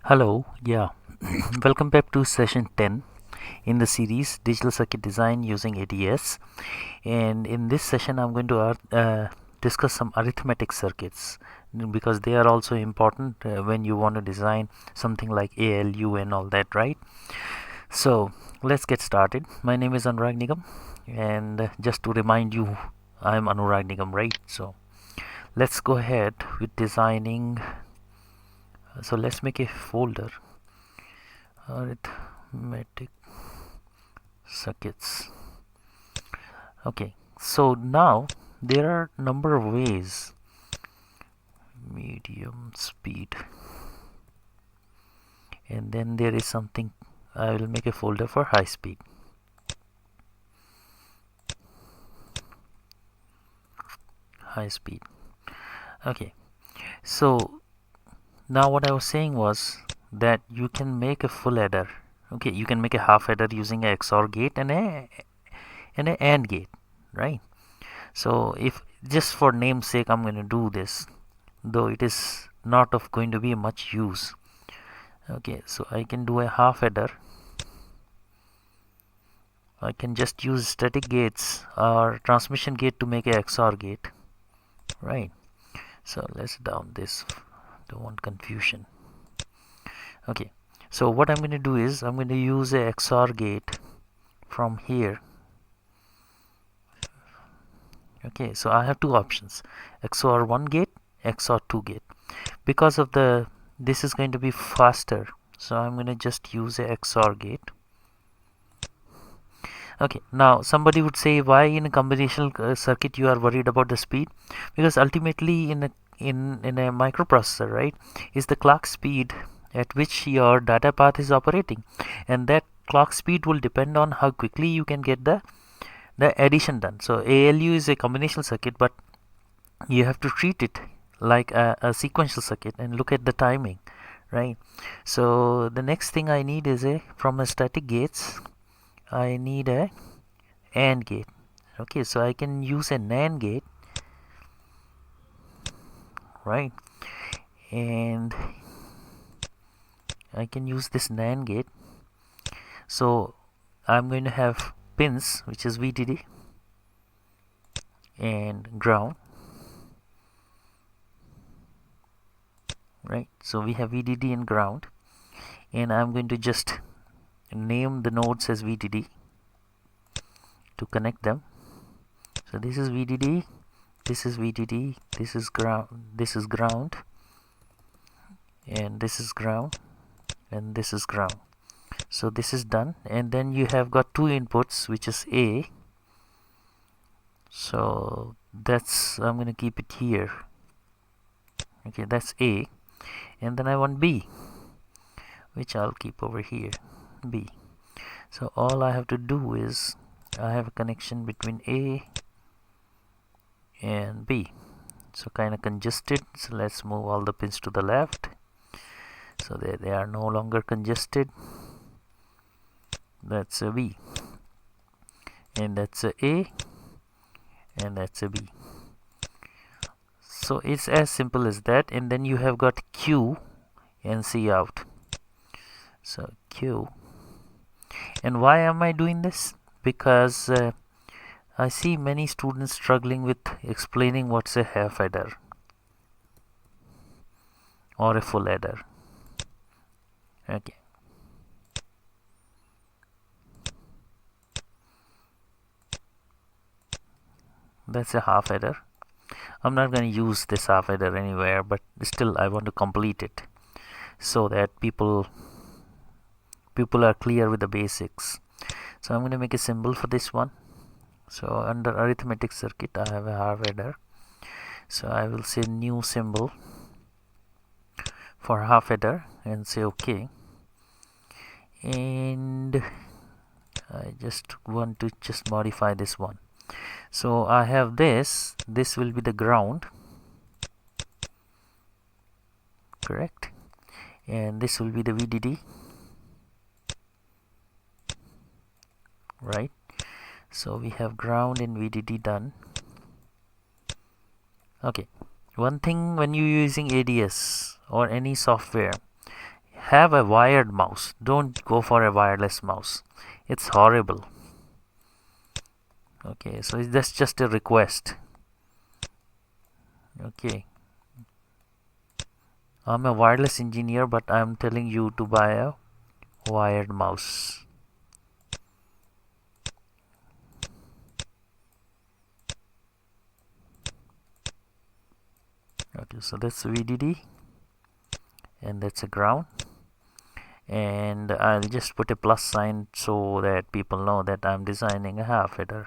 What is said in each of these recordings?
Hello, yeah. Welcome back to session 10 in the series Digital Circuit Design using ADS. And in this session, I'm going to discuss some arithmetic circuits because they are also important when you want to design something like ALU and all that, right? So let's get started. My name is Anurag Nigam, and just to remind you, I'm Anurag Nigam, right? So let's go ahead with designing. So let's make a folder, arithmetic circuits. Okay, so now there are number of ways. Medium speed, and then there is something. I will make a folder for high speed. High speed. Okay, so now what I was saying was that you can make a full adder. Okay, you can make a half adder using a XOR gate and a AND gate, right? So if just for namesake I'm going to do this, though it is not of going to be much use. Okay, so I can do a half adder. I can just use static gates or transmission gate to make a XOR gate, right? So let's down this, don't want confusion. Okay, so what I'm going to do is I'm going to use a XOR gate from here. Okay, so I have two options, XOR 1 gate, XOR 2 gate. Because of this is going to be faster, so I'm going to just use a XOR gate. Okay, now somebody would say, why in a combinational circuit you are worried about the speed? Because ultimately in a microprocessor, right, is the clock speed at which your data path is operating, and that clock speed will depend on how quickly you can get the addition done. So ALU is a combinational circuit, but you have to treat it like a sequential circuit and look at the timing, right? So the next thing I need is from a static gates I need a AND gate. Okay, so I can use a NAND gate, right? And I can use this NAND gate. So I'm going to have pins, which is VDD and ground, right? So we have VDD and ground, and I'm going to just name the nodes as VDD to connect them. So this is VDD, this is VDD, this is ground, and this is ground, and this is ground. So this is done, and then you have got two inputs, which is A. So that's, I'm going to keep it here. Okay, that's A, and then I want B, which I'll keep over here, B. So all I have to do is I have a connection between A and B. So kind of congested, so let's move all the pins to the left, so they are no longer congested. That's a B, and that's a A, and that's a B. So it's as simple as that. And then you have got Q and C out. So Q, and why am I doing this? Because I see many students struggling with explaining what's a half adder or a full adder. Okay, that's a half adder. I'm not going to use this half adder anywhere, but still I want to complete it so that people are clear with the basics. So I'm going to make a symbol for this one. So under arithmetic circuit I have a half adder, so I will say new symbol for half adder and say OK. And I just want to just modify this one. So I have this will be the ground, correct, and this will be the VDD, right? So we have ground and VDD done. Okay, one thing when you're using ADS or any software, have a wired mouse. Don't go for a wireless mouse. It's horrible. Okay, so that's just a request. Okay, I'm a wireless engineer, but I'm telling you to buy a wired mouse. Okay, so that's VDD and that's a ground, and I'll just put a plus sign so that people know that I'm designing a half header.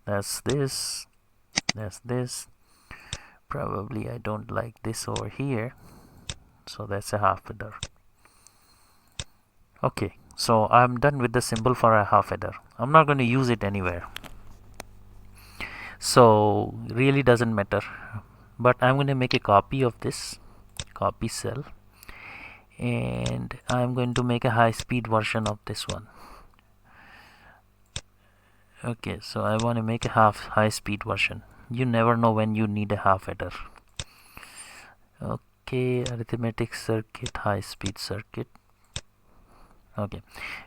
That's this, that's this. Probably I don't like this over here, so that's a half header. Okay, so I'm done with the symbol for a half header. I'm not going to use it anywhere, so really doesn't matter. But I'm going to make a copy of this, copy cell, and I'm going to make a high-speed version of this one. Okay, so I want to make a high-speed version. You never know when you need a half header. Okay, arithmetic circuit, high-speed circuit. Okay,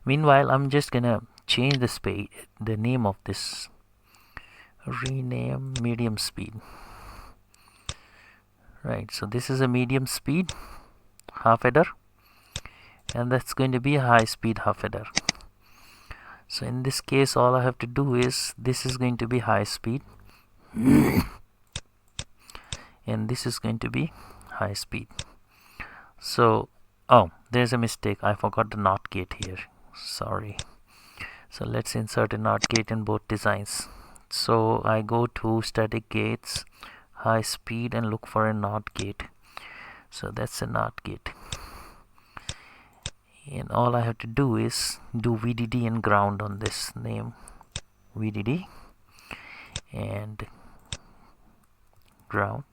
meanwhile I'm just gonna change the name of this, rename medium speed. Right, so this is a medium speed half header, and that's going to be a high speed half header. So in this case all I have to do is, this is going to be high speed and this is going to be high speed. So oh, there's a mistake, I forgot the NOT gate here, sorry. So let's insert a NOT gate in both designs. So I go to static gates, high speed, and look for a NOT gate. So that's a NOT gate, and all I have to do is do VDD and ground on this name, VDD and ground.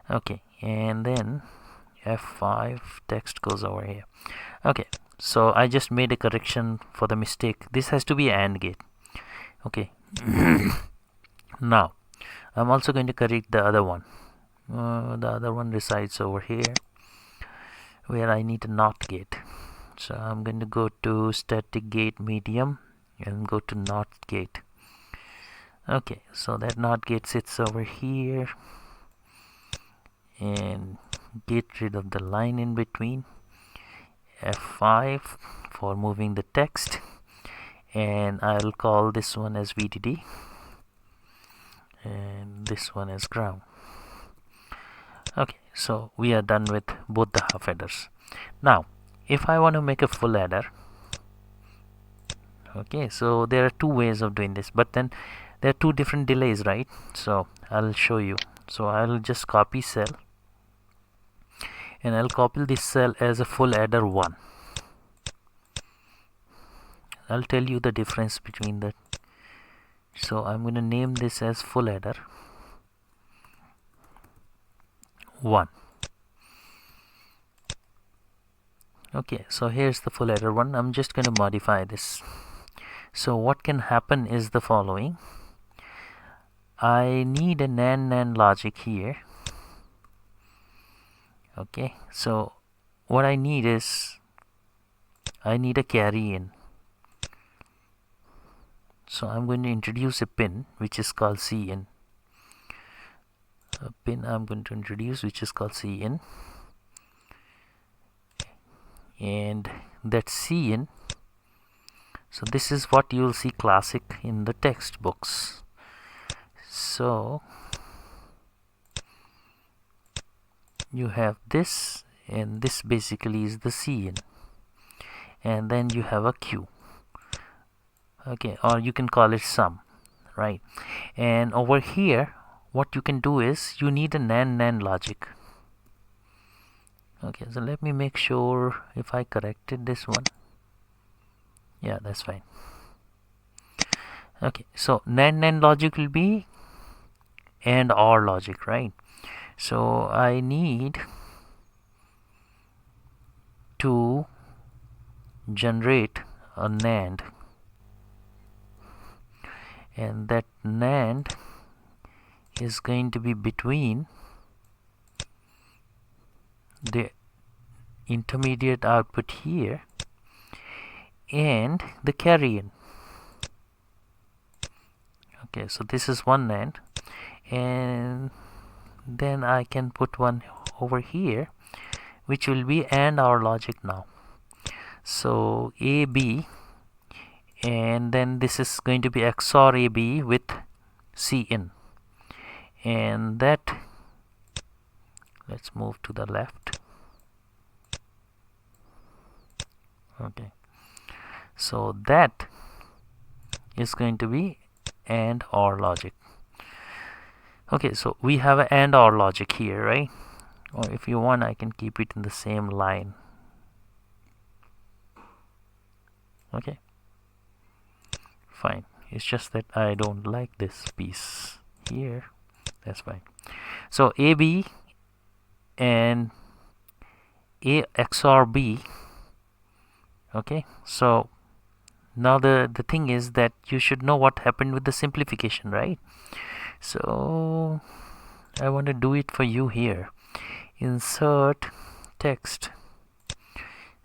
Okay, and then F5, text goes over here. Okay, so I just made a correction for the mistake. This has to be AND gate. Okay. Now I'm also going to correct the other one. The other one resides over here where I need a NOT gate. So I'm going to go to static gate medium and go to NOT gate. Okay, so that NOT gate sits over here, and get rid of the line in between. F5 for moving the text, and I'll call this one as VDD and this one as ground. Okay, so we are done with both the half headers. Now if I want to make a full header, okay, so there are two ways of doing this, but then there are two different delays, right? So I'll show you. So I'll just copy cell, and I'll copy this cell as a full header 1. I'll tell you the difference between that. So I'm going to name this as full header 1. Okay, so here's the full header 1. I'm just going to modify this. So what can happen is the following. I need a NAND logic here. Okay, so what I need is, I need a carry in. So I'm going to introduce a pin which is called CIN. A pin I'm going to introduce which is called CIN, and that CIN, so this is what you will see classic in the textbooks. So you have this, and this basically is the CIN, and then you have a Q. Okay, or you can call it sum, right? And over here what you can do is, you need a NAND logic. Okay, so let me make sure if I corrected this one. Yeah, that's fine. Okay, so NAND logic will be AND OR logic, right? So I need to generate a NAND, and that NAND is going to be between the intermediate output here and the carry in. Okay, so this is one AND, and then I can put one over here which will be AND OR logic now. So AB, and then this is going to be XOR AB with CIN, and that, let's move to the left. Okay, so that is going to be AND OR logic. Okay, so we have an AND OR logic here, right? Or if you want, I can keep it in the same line. Okay, fine. It's just that I don't like this piece here. That's fine. So AB and A XOR B. Okay, so now the thing is that you should know what happened with the simplification, right? So I want to do it for you here. Insert text.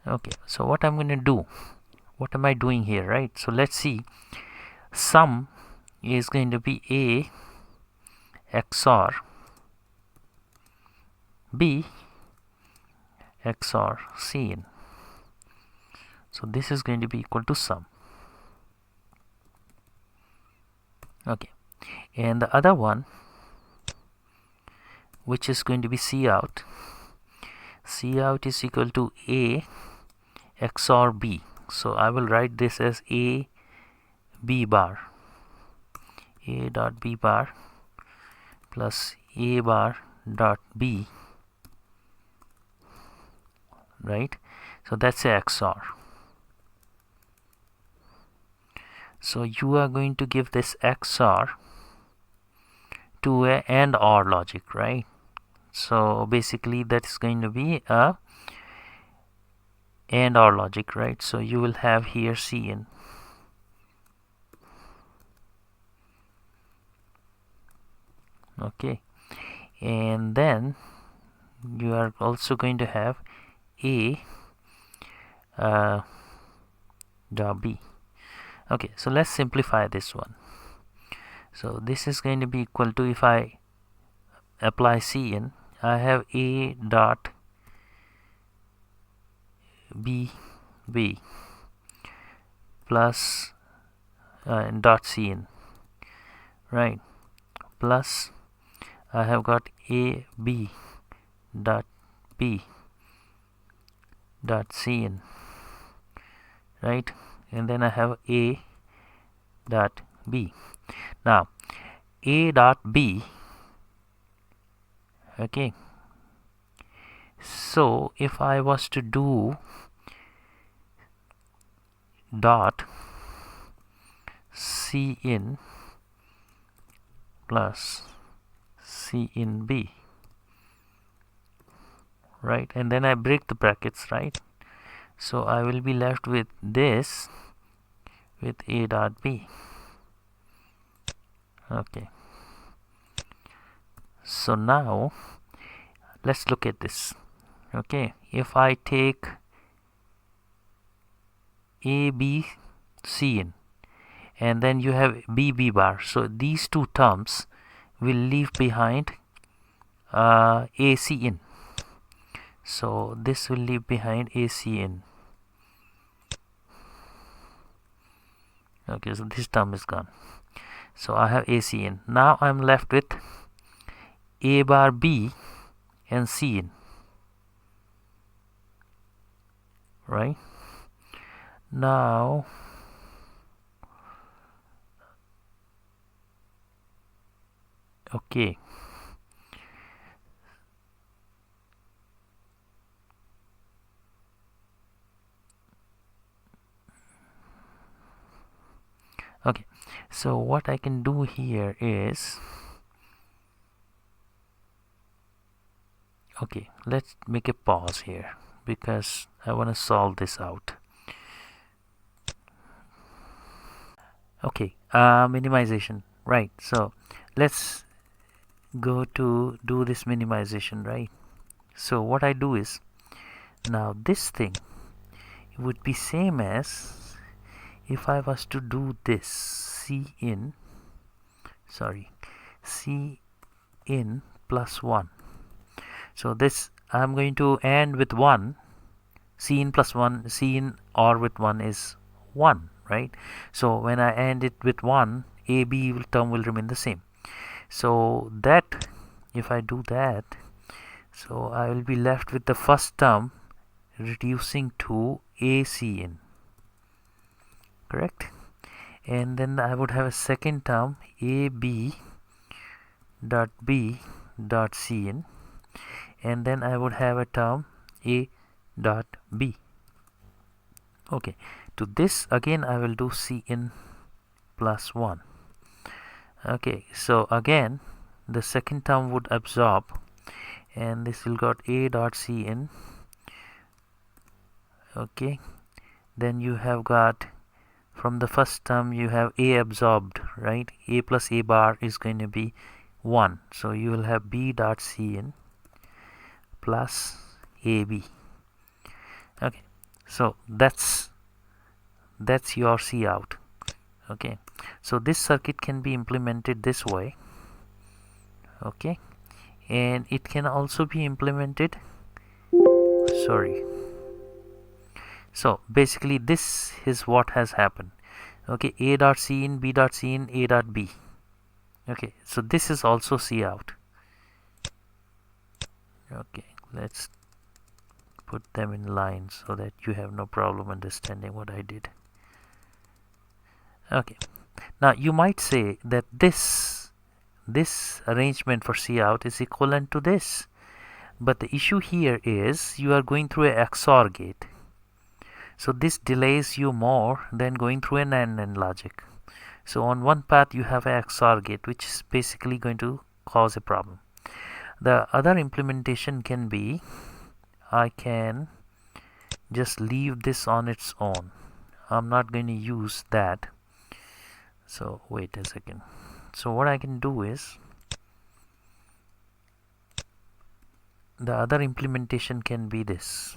Okay, so what I'm going to do, what am I doing here, right? So let's see. Sum is going to be A XOR B XOR CIN. So this is going to be equal to sum. Okay, and the other one, which is going to be Cout, Cout is equal to A XOR B. So I will write this as A B bar, A dot B bar plus A bar dot B, right? So that's a XOR. So you are going to give this XOR to a AND OR logic, right? So basically that's going to be a AND OR logic, right? So you will have here CIN. Okay, and then you are also going to have A dot B. Okay, so let's simplify this one. So this is going to be equal to, if I apply CIN, I have A dot B plus dot CIN, right? Plus I have got A B dot B dot CIN, right? And then I have A dot B. Now A dot B, okay, so if I was to do dot CIN plus CIN B, right, and then I break the brackets, right? So I will be left with this, with A dot B. Okay, so now let's look at this. Okay, if I take A B CIN and then you have B B bar, so these two terms will leave behind A CIN. So this will leave behind A CIN. Okay, so this term is gone. So I have A CIN. Now I'm left with A bar B and CIN, right? Now okay, okay, so what I can do here is, okay, let's make a pause here because I want to solve this out. Okay, minimization, right? So let's go to do this minimization, right? So what I do is, Now this thing would be same as if I was to do this C in plus 1. So this I'm going to end with 1. C in plus 1, C in or with 1 is 1, right? So when I end it with 1, AB term will remain the same. So that, if I do that, so I will be left with the first term reducing to AC in, correct? And then I would have a second term AB dot B dot C in, and then I would have a term A dot B. Okay, to this again I will do C in plus 1. Okay, so again the second term would absorb, and this will got A dot C in. Okay, then you have got, from the first term you have A absorbed, right? A plus A bar is going to be 1, so you will have B dot C in plus AB. Okay, so that's your C out. Okay, so this circuit can be implemented this way. Okay, and it can also be implemented, so basically this is what has happened. Okay, A dot C in, B dot C in, A dot B. Okay, so this is also C out. Okay, let's put them in lines so that you have no problem understanding what I did. Okay, now you might say that this arrangement for C out is equivalent to this, but the issue here is you are going through a XOR gate, so this delays you more than going through an AND logic. So on one path you have a XOR gate, which is basically going to cause a problem. The other implementation can be, I can just leave this on its own. I'm not going to use that. So wait a second. So what I can do is, the other implementation can be this,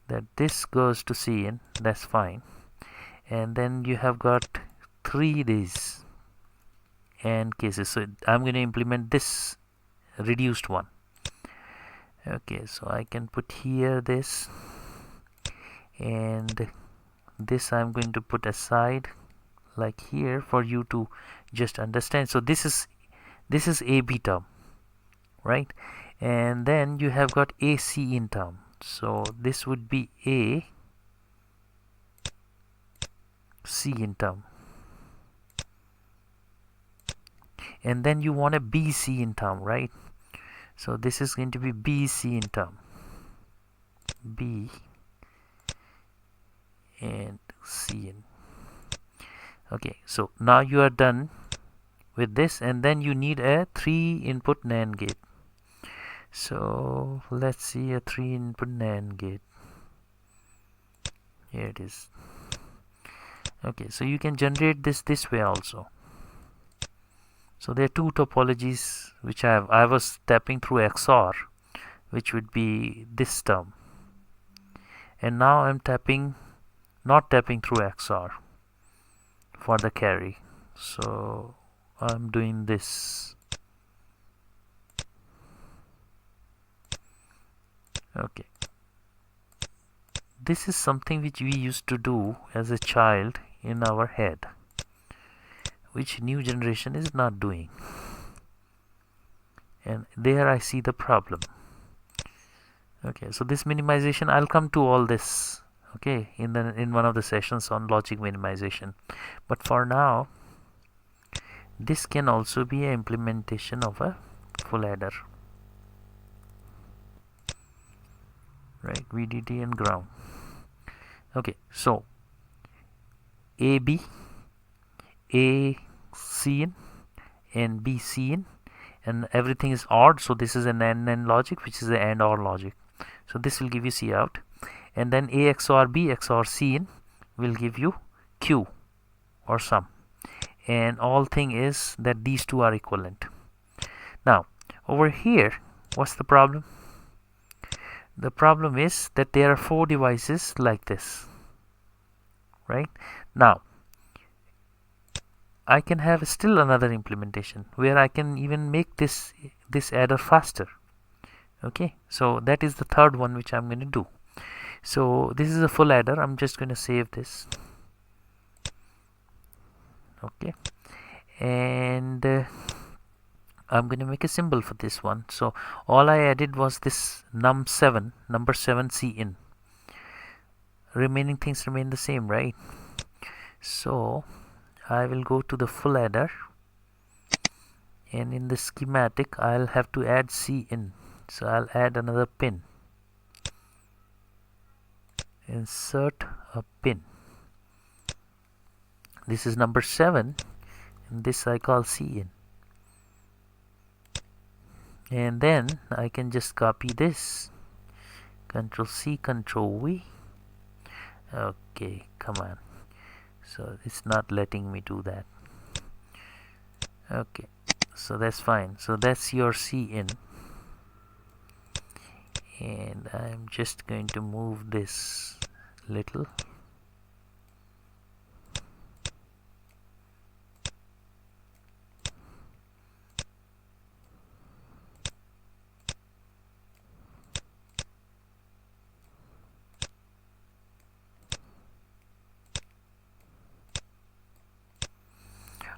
that this goes to C in, that's fine, and then you have got 3 these AND cases. So I'm going to implement this reduced one. Okay, so I can put here this, and this I'm going to put aside like here for you to just understand. So this is AB term, right? And then you have got AC in term, so this would be A C in term, and then you want a BC in term, right? So this is going to be BC in term, B and C in. Okay, so now you are done with this, and then you need a 3 input NAND gate. So let's see a 3 input NAND gate. Here it is. Okay, so you can generate this way also. So there are 2 topologies which I was tapping through XOR, which would be this term, and now I'm not tapping through XOR for the carry. So I'm doing this. Okay, this is something which we used to do as a child in our head, which new generation is not doing, and there I see the problem. Okay, so this minimization, I'll come to all this, okay, in one of the sessions on logic minimization, but for now this can also be an implementation of a full adder, right? VDD and ground. Okay, so AB, A C in and B C in, and everything is odd, so this is an AND logic, which is the AND OR logic. So this will give you C out, and then A XOR B XOR C in will give you Q or sum, and all thing is that these two are equivalent. Now over here, what's the problem? The problem is that there are 4 devices like this, right? Now I can have still another implementation where I can even make this adder faster. Okay, so that is the third one which I'm going to do. So this is a full adder. I'm just going to save this. Okay, and I'm going to make a symbol for this one. So all I added was this number 7 C in. Remaining things remain the same, right? So I will go to the full adder, and in the schematic I'll have to add C in. So I'll add another pin. Insert a pin. This is number 7, and this I call C in. And then I can just copy this. Control C, Control V. Okay, come on. So it's not letting me do that. Okay, so that's fine. So that's your C in. And I'm just going to move this little.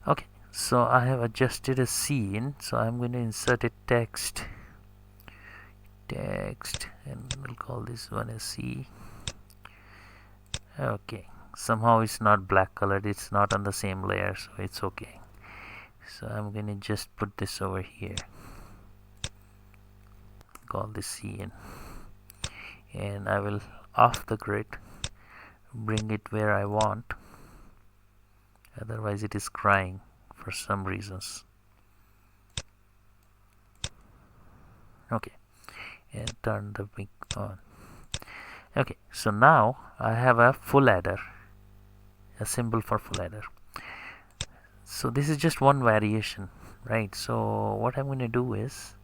Okay, so I have adjusted a C in, so I'm going to insert a text, and we'll call this one a C. Okay, somehow it's not black colored, it's not on the same layer, so it's okay. So I'm going to just put this over here, call this C in, and I will off the grid bring it where I want. Otherwise it is crying for some reasons. Okay, and turn the mic on. Okay, so now I have a full adder, a symbol for full adder. So this is just one variation, right? So what I'm going to do is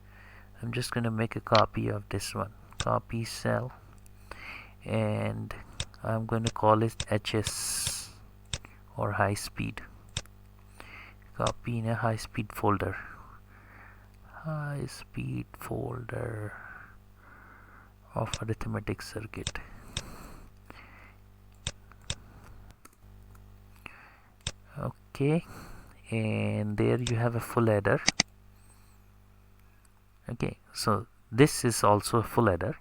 I'm just going to make a copy of this one, copy cell, and I'm going to call it HS or high speed. Copy in a high speed folder. High speed folder of arithmetic circuit. Okay, and there you have a full adder. Okay, so this is also a full adder,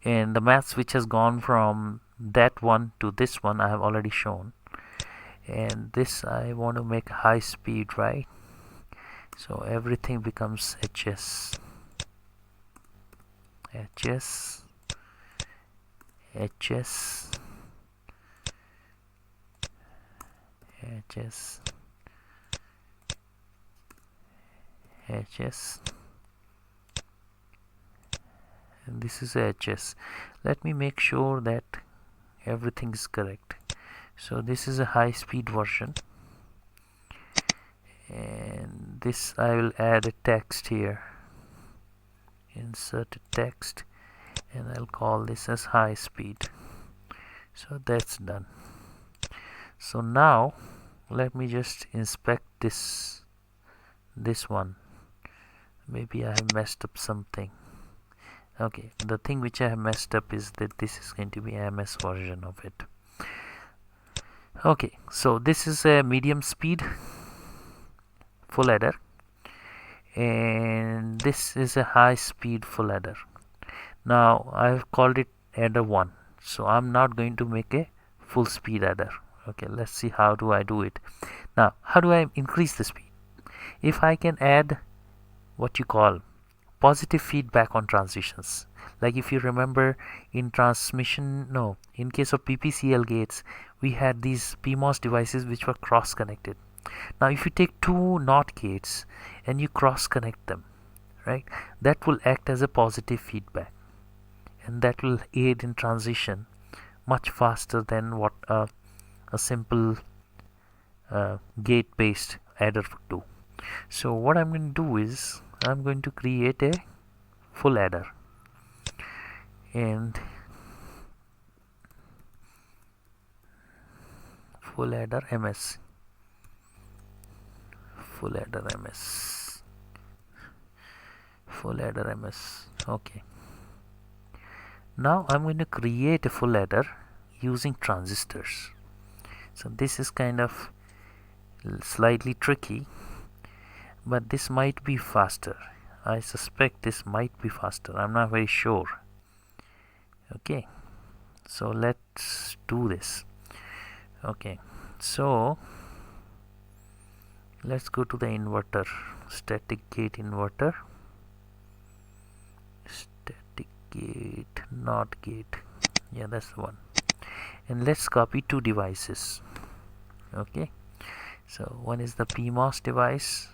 and the math switch has gone from that one to this one I have already shown, and this I want to make high speed, right? So everything becomes HS, HS, HS, HS, HS, and this is HS. Let me make sure that everything is correct. So this is a high speed version, and this I will add a text here, insert a text, and I'll call this as high speed. So that's done. So now let me just inspect this one. Maybe I have messed up something. Okay, the thing which I have messed up is that this is going to be MS version of it. Okay, so this is a medium speed full adder, and this is a high speed full adder. Now I have called it adder 1, so I'm not going to make a full speed adder. Okay, let's see how do I do it. Now how do I increase the speed? If I can add what you call positive feedback on transitions, like if you remember in in case of PPCL gates, we had these PMOS devices which were cross connected. Now if you take two NOT gates and you cross connect them, right, that will act as a positive feedback, and that will aid in transition much faster than what a simple gate based adder would do. So what I'm going to do is I'm going to create a full adder. and full adder ms, full adder ms, full adder ms. Okay, now I'm going to create a full adder using transistors. So this is kind of slightly tricky, but this might be faster. I suspect this might be faster. I'm not very sure. Okay, so let's do this. Okay, so let's go to the inverter, static gate inverter, static gate, not gate. Yeah, that's the one. And let's copy two devices. Okay, so one is the PMOS device.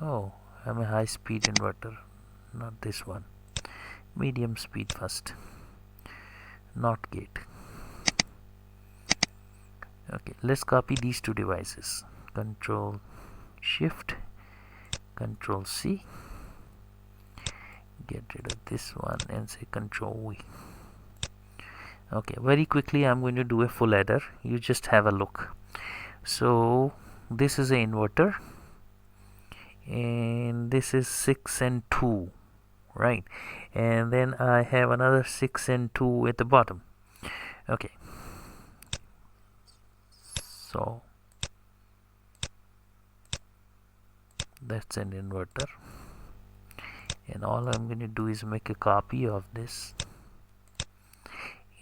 Oh, I'm a high speed inverter, not this one. Medium speed first, not gate. Okay, let's copy these two devices. Control Shift, Control C. Get rid of this one and say Control V. Okay, very quickly I'm going to do a full adder. You just have a look. So this is an inverter, and this is 6 and 2, right? And then I have another 6 and 2 at the bottom. Okay, so that's an inverter, and all I'm going to do is make a copy of this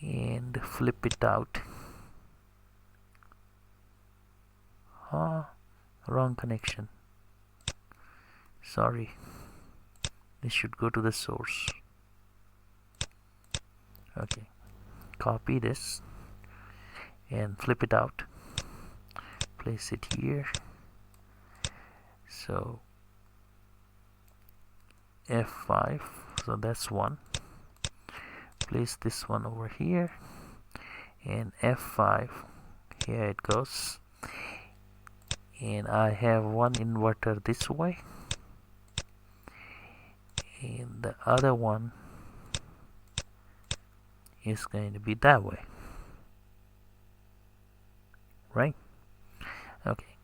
and flip it out. Wrong connection, sorry. This should go to the source. Okay, copy this and flip it out, place it here. So F5, so that's one. Place this one over here, and F5, here it goes. And I have one inverter this way, and the other one is going to be that way, right? Okay,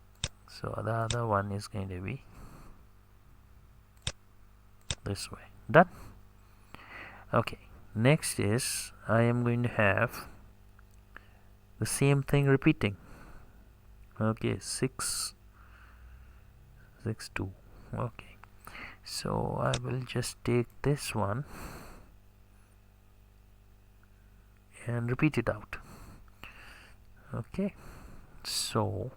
so the other one is going to be this way. Done. Okay, next is I am going to have the same thing repeating. Okay, 6 6 2. Okay, so I will just take this one and repeat it out. Okay, so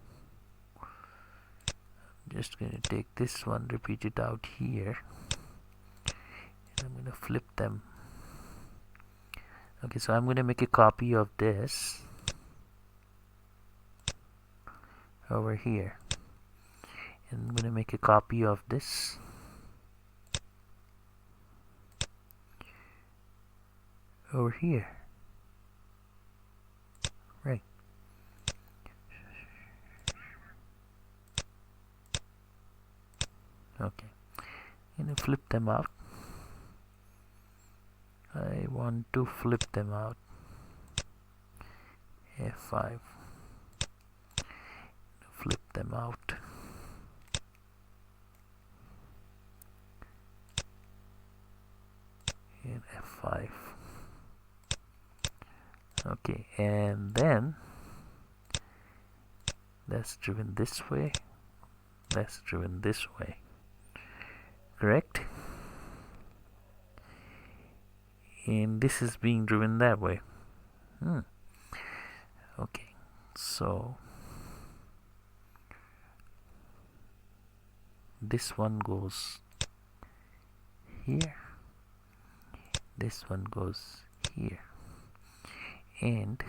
I'm just going to take this one, repeat it out here, and I'm going to flip them. Okay, so I'm going to make a copy of this over here, and I'm going to make a copy of this over here, right? Okay, and flip them out. I want to flip them out. F5, flip them out. And F5. Okay, and then that's driven this way, that's driven this way, correct? And this is being driven that way. Okay, so this one goes here, this one goes here, and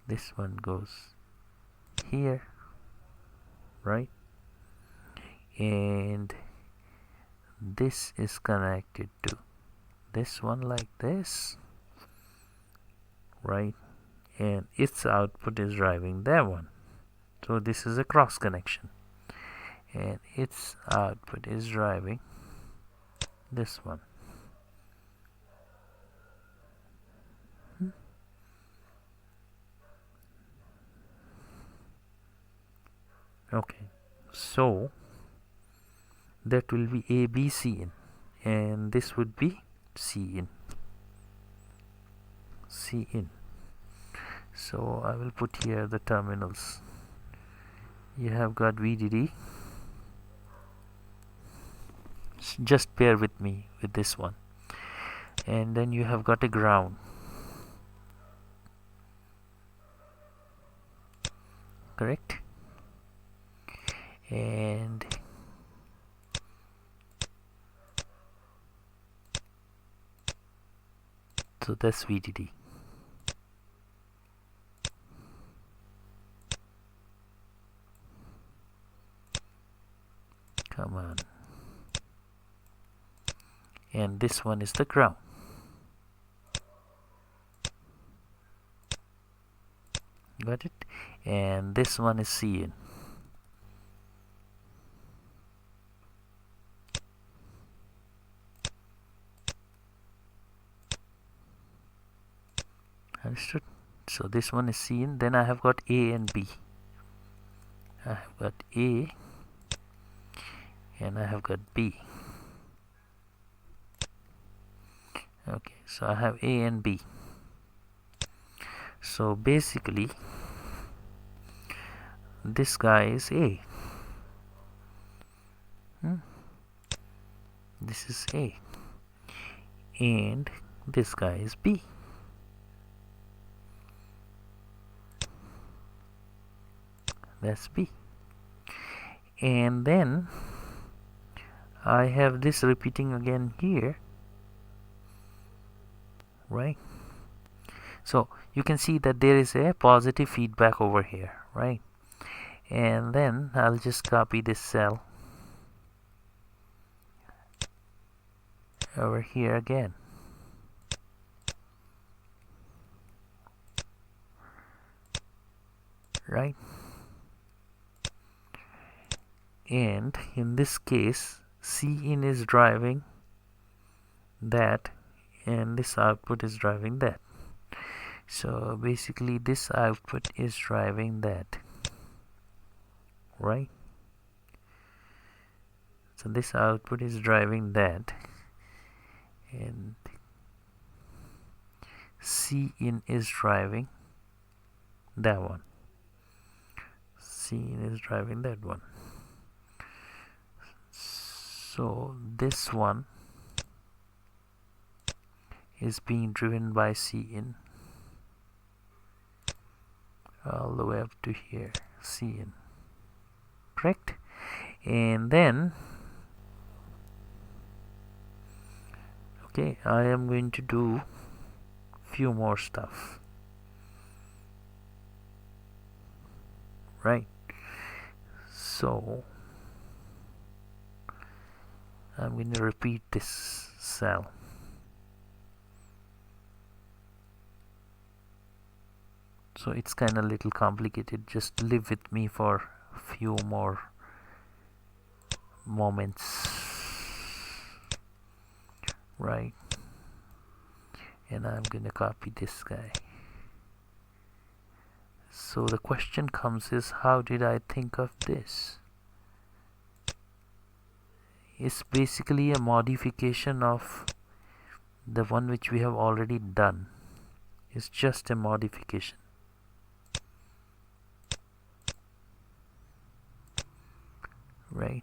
this one goes here, right? And this is connected to this one like this, right? And its output is driving that one. So this is a cross connection, and its output is driving this one. Okay, so that will be A, B, C in, and this would be C in. C in. So I will put here the terminals. You have got VDD. Just bear with me with this one. And then you have got a ground. Correct? And so that's VDD. Come on. And this one is the ground. Got it? And this one is C in. Understood? So this one is C in. Then I have got A and B. I have got A and I have got B. Okay, so I have A and B. So basically this guy is A. This is A. And this guy is B. That's B. And then I have this repeating again here, right? So you can see that there is a positive feedback over here, right? And then I'll just copy this cell over here again. Right? And in this case, C in is driving that, and this output is driving that. So basically this output is driving that, right? So this output is driving that, and C in is driving that one. C in is driving that one. So this one is being driven by C in all the way up to here, C in, correct? And then okay, I am going to do few more stuff, right? So I'm going to repeat this cell. So it's kind of a little complicated. Just live with me for a few more moments, right? And I'm going to copy this guy. So the question comes is, how did I think of this? It's basically a modification of the one which we have already done. It's just a modification, right?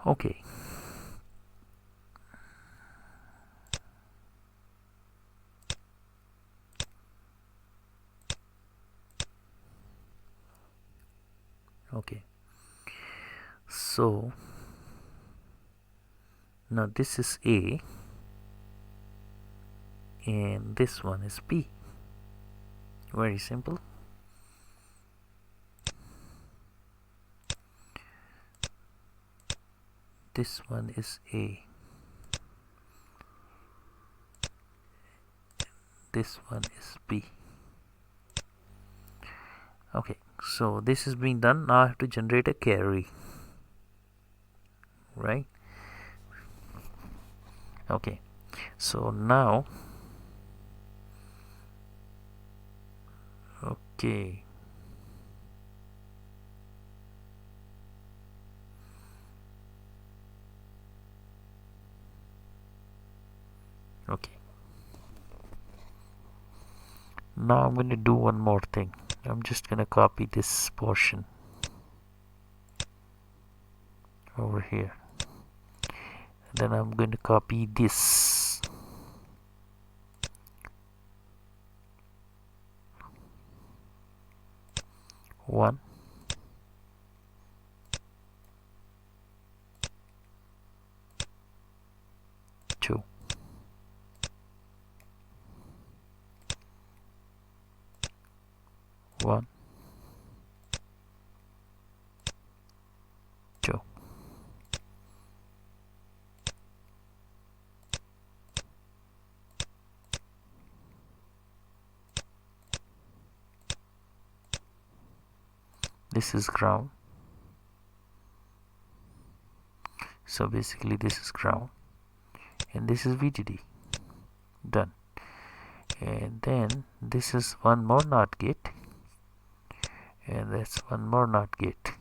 Okay. Okay. So now this is A and this one is B. Very simple. This one is A. This one is B. Okay, so this is being done. Now I have to generate a carry, right? Okay, so now, okay, okay, now I'm going to do one more thing. I'm just going to copy this portion over here. Then I'm going to copy this. One, two, one, two. This is ground. So basically this is ground and this is VDD. Done. And then this is one more NOT gate and that's one more NOT gate.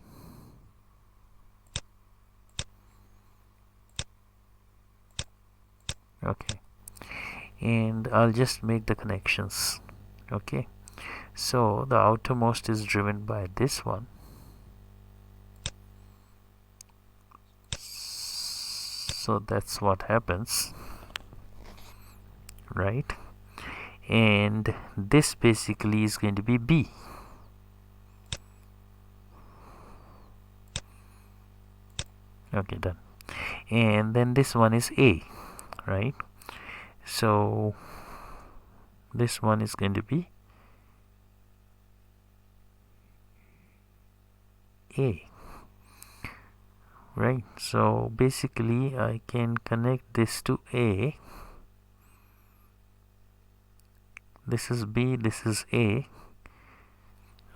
Okay, and I'll just make the connections. Okay, so the outermost is driven by this one, so that's what happens, right? And this basically is going to be B. Okay, done. And then this one is A, right? So this one is going to be A, right? So basically I can connect this to A. This is B, this is A.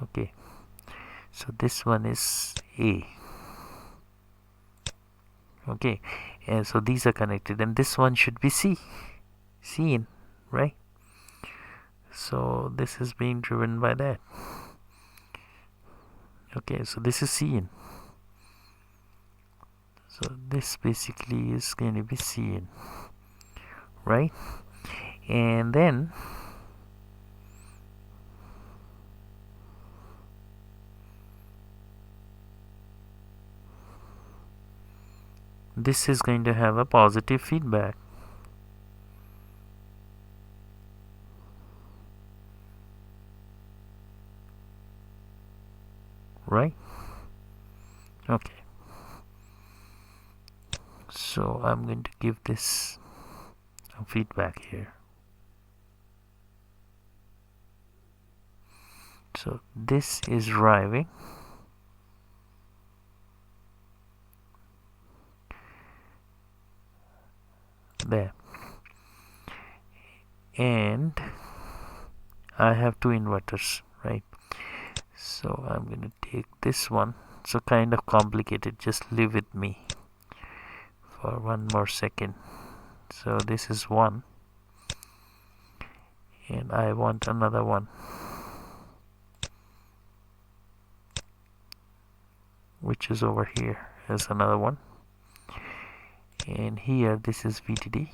Okay, so this one is A. Okay, and so these are connected, and this one should be C in, right? So this is being driven by that. Okay, so this is C in. So this basically is going to be C in, right? And then this is going to have a positive feedback, right? Okay, so I'm going to give this a feedback here. So this is driving, there, and I have two inverters, right? So I'm going to take this one. So kind of complicated, just live with me for one more second. So this is one and I want another one, which is over here as another one, and here this is VDD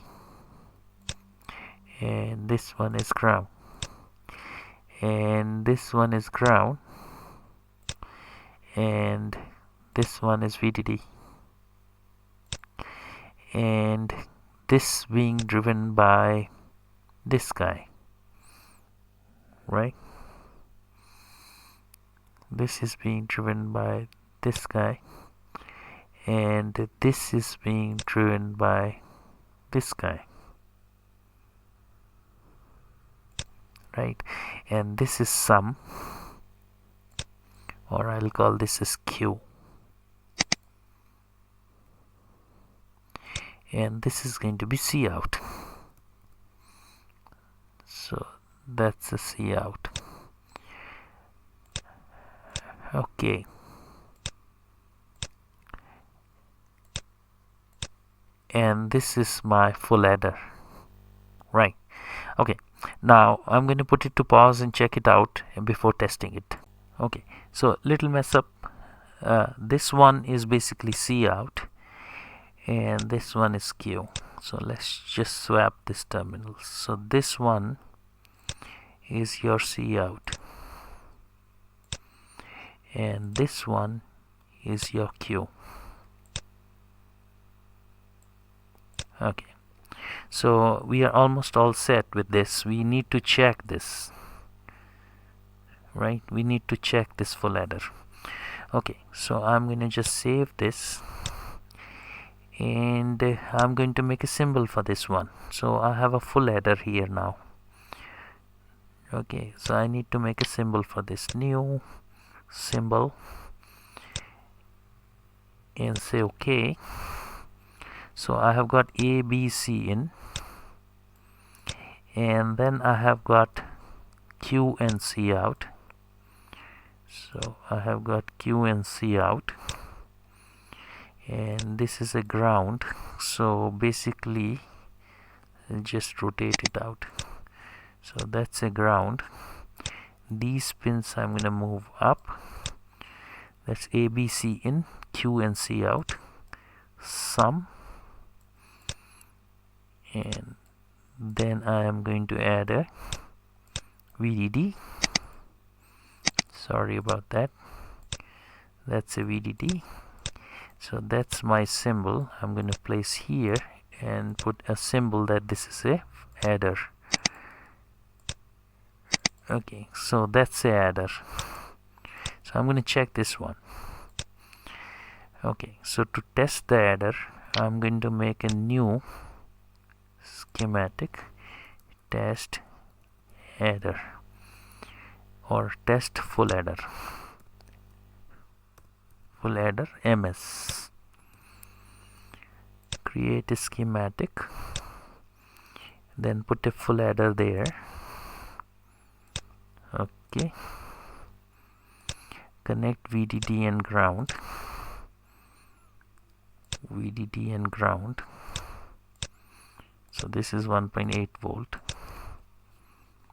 and this one is ground and this one is ground and this one is VDD, and this being driven by this guy, right? This is being driven by this guy and this is being driven by this guy, right? And this is sum, or I'll call this as Q, and this is going to be C out. So that's a C out. Okay, and this is my full adder, right? Okay, now I'm going to put it to pause and check it out before testing it. Okay, so little mess up. This one is basically C out and this one is Q. So let's just swap this terminal. So this one is your C out and this one is your Q. Okay, so we are almost all set with this. We need to check this, right? We need to check this full adder. Okay, so I'm going to just save this and I'm going to make a symbol for this one. So I have a full adder here now. Okay, so I need to make a symbol for this, new symbol, and say OK. So I have got A, B, C in, and then I have got Q and C out. So I have got Q and C out, and this is a ground. So basically I'll just rotate it out. So that's a ground. These pins I'm going to move up. That's A, B, C in, Q and C out, sum, and then I am going to add a VDD. Sorry about that. That's a VDD. So that's my symbol. I'm going to place here and put a symbol that this is a adder. Okay, so that's a adder. So I'm going to check this one. Okay, so to test the adder, I'm going to make a new schematic, test adder or test full adder. Full adder MS. Create a schematic, then put a full adder there. Okay, connect VDD and ground. VDD and ground. So this is 1.8 volt.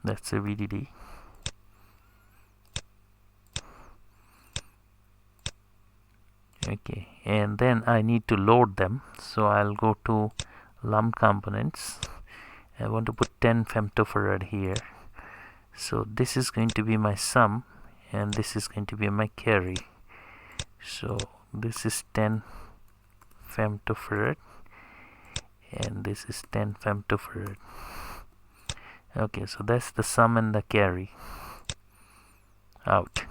That's a VDD. Okay, and then I need to load them. So I'll go to Lum Components. I want to put 10 femtofarad here. So this is going to be my sum and this is going to be my carry. So this is 10 femtofarad and this is 10 femtofarad. Okay, so that's the sum and the carry out,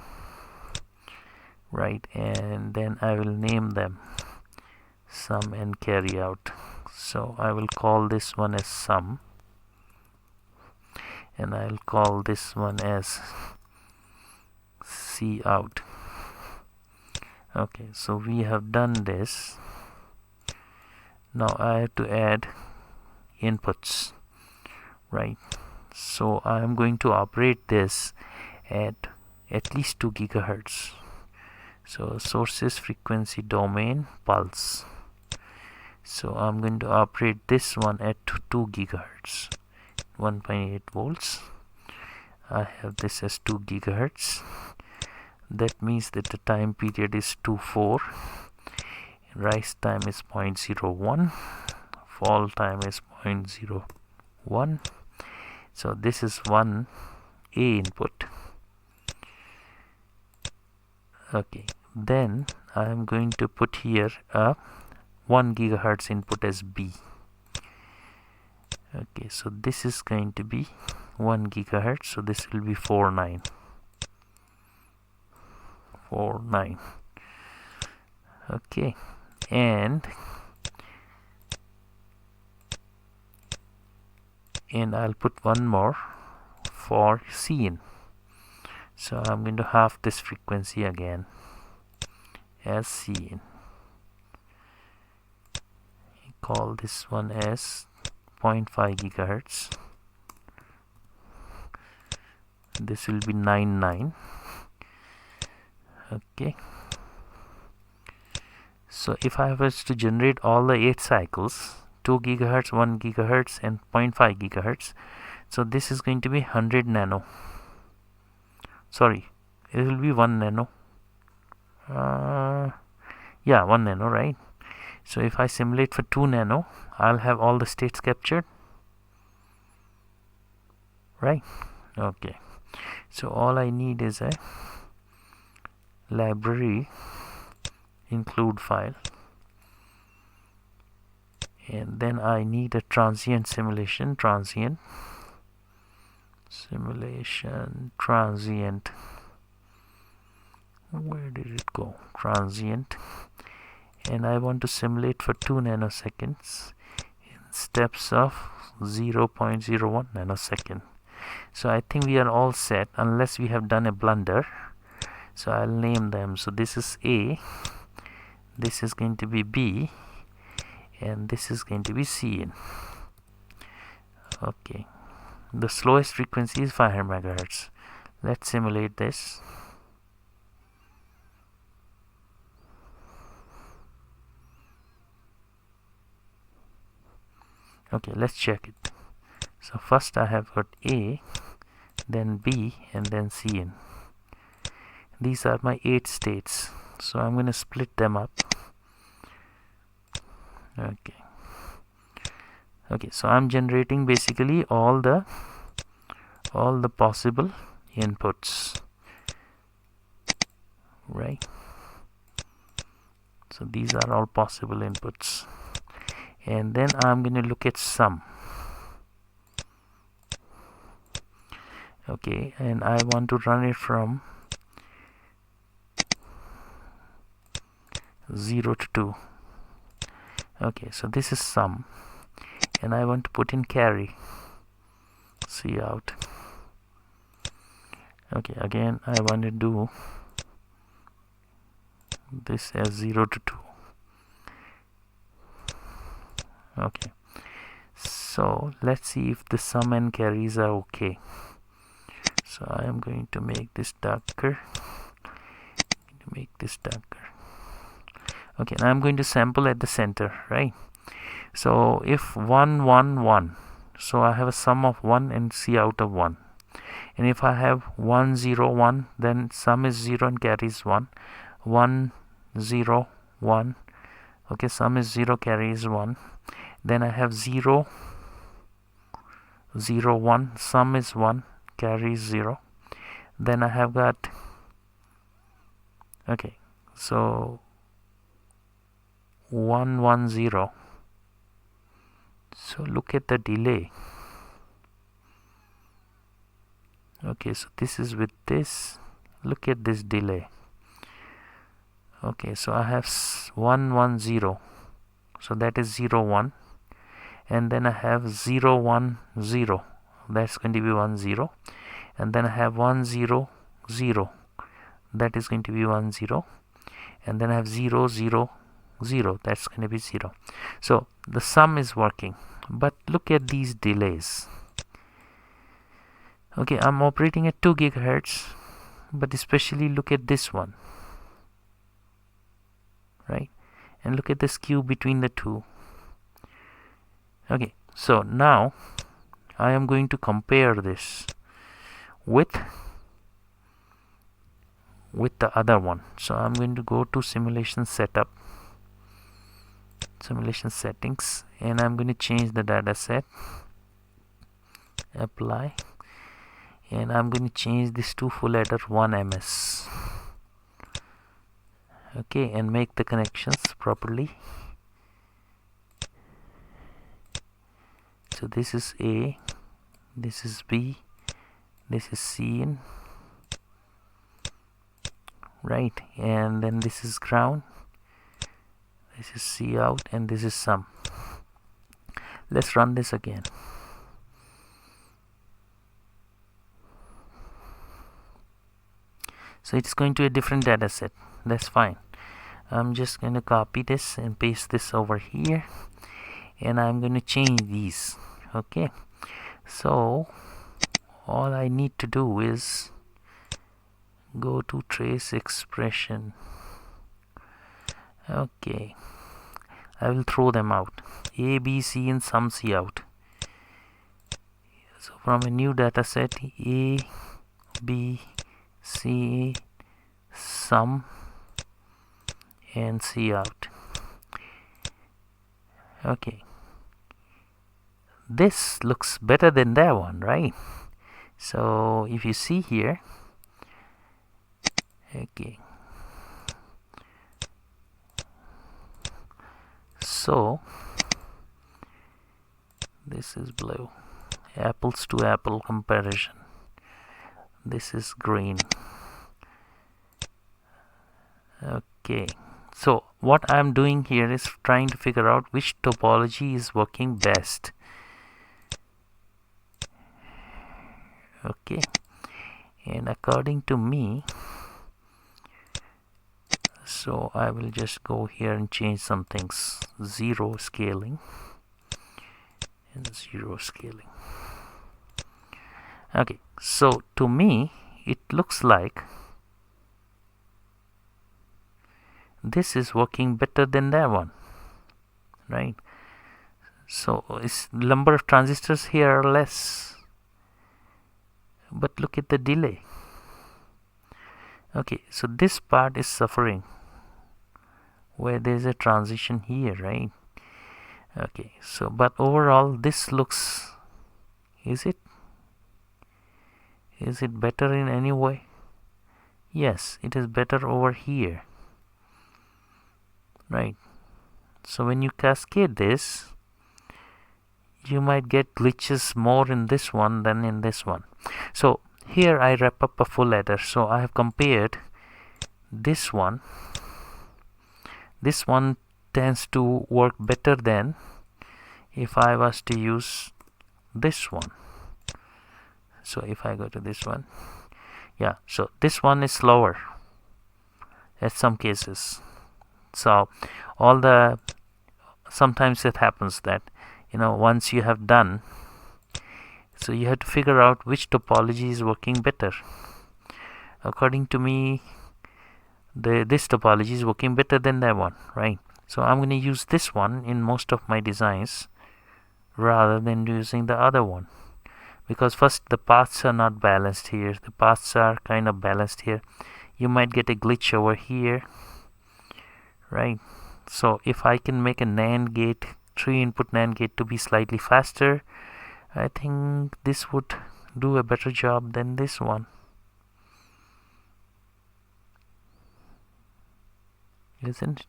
right? And then I will name them sum and carry out. So I will call this one as sum and I'll call this one as C out. Okay, so we have done this. Now I have to add inputs, right? So I am going to operate this at least 2 gigahertz. So sources, frequency, domain, pulse. So I'm going to operate this one at 2 gigahertz, 1.8 volts. I have this as 2 gigahertz. That means that the time period is 24. Rise time is 0.01. Fall time is 0.01. So this is one A input. Okay, then I am going to put here a 1 gigahertz input as B. Okay, so this is going to be 1 gigahertz, so this will be 49. Okay, and I'll put one more for C in. So I'm going to half this frequency again as C in. Call this one as 0.5 gigahertz. This will be 99. Okay, so if I was to generate all the 8 cycles, 2 gigahertz, 1 gigahertz and 0.5 gigahertz, so this is going to be 100 nano. Sorry, it will be 1 nano. Yeah, 1 nano, right? So if I simulate for 2 nano, I'll have all the states captured, right? Okay, so all I need is a library include file, and then I need a transient simulation, transient. Where did it go? Transient. And I want to simulate for 2 nanoseconds in steps of 0.01 nanosecond. So I think we are all set unless we have done a blunder. So I'll name them. So this is A, this is going to be B, and this is going to be C. Okay, the slowest frequency is 500 megahertz. Let's simulate this. Okay, let's check it. So first I have got A, then B, and then C in. These are my 8 states, so I'm going to split them up. Okay, so I'm generating basically all the possible inputs, right? So these are all possible inputs, and then I'm going to look at sum. Okay, and I want to run it from 0 to 2. Okay, so this is sum, and I want to put in carry, see out. Okay, again I want to do this as 0 to 2. Okay, so let's see if the sum and carries are okay. So I am going to make this darker, okay, now I'm going to sample at the center, right? So if 1 1 1, so I have a sum of 1 and C out of 1. And if I have 1 0 1, then sum is 0 and carry is 1. 1 0 1, okay, sum is 0, carry is 1. Then I have 0 0 1, sum is 1, carry is 0. Then I have got, okay, so 1 1 0. So look at the delay. Okay, so this is with this. Look at this delay. Okay, so I have 1 1 0, so that is 0 1, and then I have 0 1 0, that's going to be 1 0, and then I have 1 0 0, that is going to be 1 0, and then I have 0 0 0, that's going to be 0. So the sum is working, but look at these delays. Okay, I'm operating at 2 gigahertz, but especially look at this one, right? And look at the skew between the two. Okay, so now I am going to compare this with the other one. So I'm going to go to simulation setup, simulation settings, and I'm going to change the data set, apply, and I'm going to change this to full adder 1 ms. Okay, and make the connections properly. So this is A, this is B, this is C in, right? And then this is ground, this is C out, and this is sum. Let's run this again. So it's going to a different data set. That's fine. I'm just going to copy this and paste this over here, and I'm going to change these. Okay, so all I need to do is go to trace expression. Okay, I will throw them out, A, B, C and sum C out. So from a new data set, A, B, C, sum and C out. Okay, this looks better than that one, right? So if you see here, okay, so this is blue, apples to apple comparison. This is green. Okay, so what I'm doing here is trying to figure out which topology is working best. Okay, and according to me, so I will just go here and change some things. 0 scaling and 0 scaling. Okay, so to me it looks like this is working better than that one, right? So its number of transistors here are less, but look at the delay. Okay, so this part is suffering where there is a transition here, right? Okay, so but overall this looks, is it better in any way? Yes, it is better over here, right? So when you cascade this, you might get glitches more in this one than in this one. So here I wrap up a full adder. So I have compared this one. This one tends to work better than if I was to use this one. So if I go to this one, yeah, so this one is slower at some cases. So sometimes it happens that, you know, once you have done, so you have to figure out which topology is working better. According to me, this topology is working better than that one, right? So I'm going to use this one in most of my designs rather than using the other one, because first the paths are not balanced here, the paths are kind of balanced here. You might get a glitch over here, right? So if I can make a NAND gate, 3-input NAND gate, to be slightly faster, I think this would do a better job than this one. Isn't it?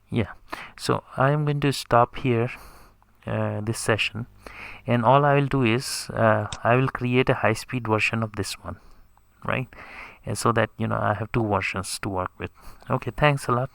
Yeah, so I am going to stop here this session, and all I will do is I will create a high-speed version of this one, right? And so that, you know, I have two versions to work with. Okay, thanks a lot.